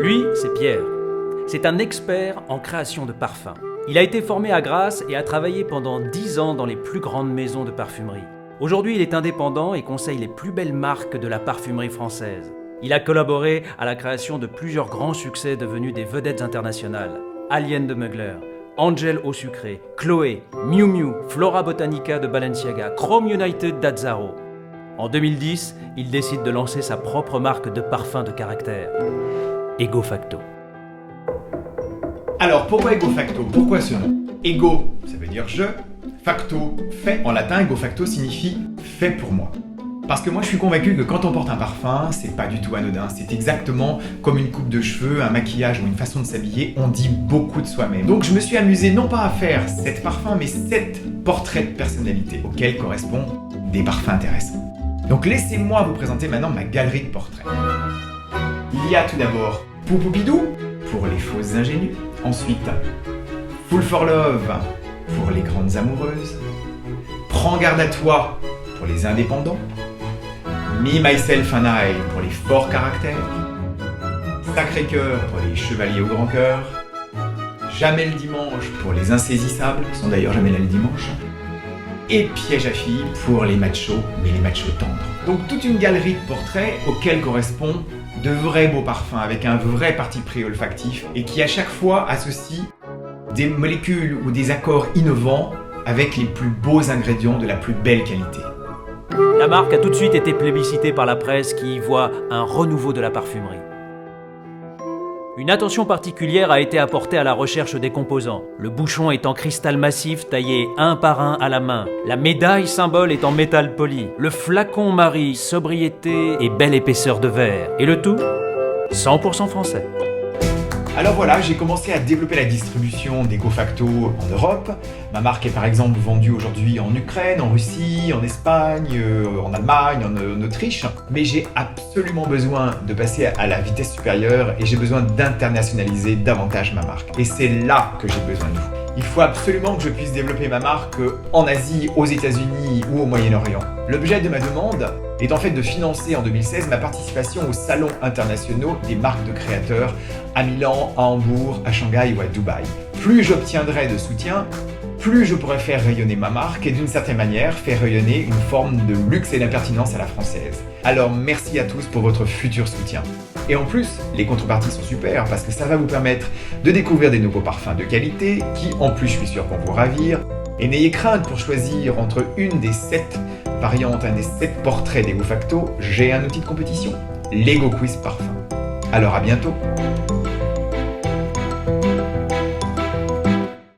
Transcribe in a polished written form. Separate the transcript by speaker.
Speaker 1: Lui, c'est Pierre. C'est un expert en création de parfums. Il a été formé à Grasse et a travaillé pendant 10 ans dans les plus grandes maisons de parfumerie. Aujourd'hui, il est indépendant et conseille les plus belles marques de la parfumerie française. Il a collaboré à la création de plusieurs grands succès devenus des vedettes internationales. Alien de Mugler, Angel au sucré, Chloé, Miu Miu, Flora Botanica de Balenciaga, Chrome United d'Azzaro. En 2010, il décide de lancer sa propre marque de parfum de caractère, Ego Facto.
Speaker 2: Alors, pourquoi Ego Facto? Pourquoi ce nom? Ego, ça veut dire je. Facto, fait. En latin, Ego Facto signifie fait pour moi. Parce que moi, je suis convaincu que quand on porte un parfum, c'est pas du tout anodin. C'est exactement comme une coupe de cheveux, un maquillage ou une façon de s'habiller. On dit beaucoup de soi-même. Donc, je me suis amusé non pas à faire 7 parfums, mais 7 portraits de personnalité auxquels correspondent des parfums intéressants. Donc, laissez-moi vous présenter maintenant ma galerie de portraits. Il y a tout d'abord Poupoupidou pour les fausses ingénues. Ensuite, Full for Love pour les grandes amoureuses. Prends garde à toi pour les indépendants. Me, Myself and I pour les forts caractères. Sacré-Cœur pour les chevaliers au grand cœur. Jamais le dimanche pour les insaisissables, qui sont d'ailleurs jamais là le dimanche. Et Piège à filles pour les machos, mais les machos tendres. Donc toute une galerie de portraits auxquels correspondent de vrais beaux parfums avec un vrai parti pris olfactif et qui à chaque fois associent des molécules ou des accords innovants avec les plus beaux ingrédients de la plus belle qualité.
Speaker 1: La marque a tout de suite été plébiscitée par la presse qui y voit un renouveau de la parfumerie. Une attention particulière a été apportée à la recherche des composants. Le bouchon est en cristal massif taillé un par un à la main. La médaille symbole est en métal poli. Le flacon marie sobriété et belle épaisseur de verre. Et le tout, 100% français.
Speaker 2: Alors voilà, j'ai commencé à développer la distribution d'Ego Facto en Europe. Ma marque est par exemple vendue aujourd'hui en Ukraine, en Russie, en Espagne, en Allemagne, en Autriche. Mais j'ai absolument besoin de passer à la vitesse supérieure et j'ai besoin d'internationaliser davantage ma marque. Et c'est là que j'ai besoin de vous. Il faut absolument que je puisse développer ma marque en Asie, aux États-Unis ou au Moyen-Orient. L'objet de ma demande est en fait de financer en 2016 ma participation aux salons internationaux des marques de créateurs à Milan, à Hambourg, à Shanghai ou à Dubaï. Plus j'obtiendrai de soutien, plus je pourrai faire rayonner ma marque et d'une certaine manière faire rayonner une forme de luxe et d'impertinence à la française. Alors merci à tous pour votre futur soutien. Et en plus, les contreparties sont super parce que ça va vous permettre de découvrir des nouveaux parfums de qualité qui, en plus, je suis sûr vont vous ravir. Et n'ayez crainte pour choisir entre une des 7 variantes, un des 7 portraits d'Ego Facto, j'ai un outil de compétition, l'Ego Quiz Parfum. Alors à bientôt!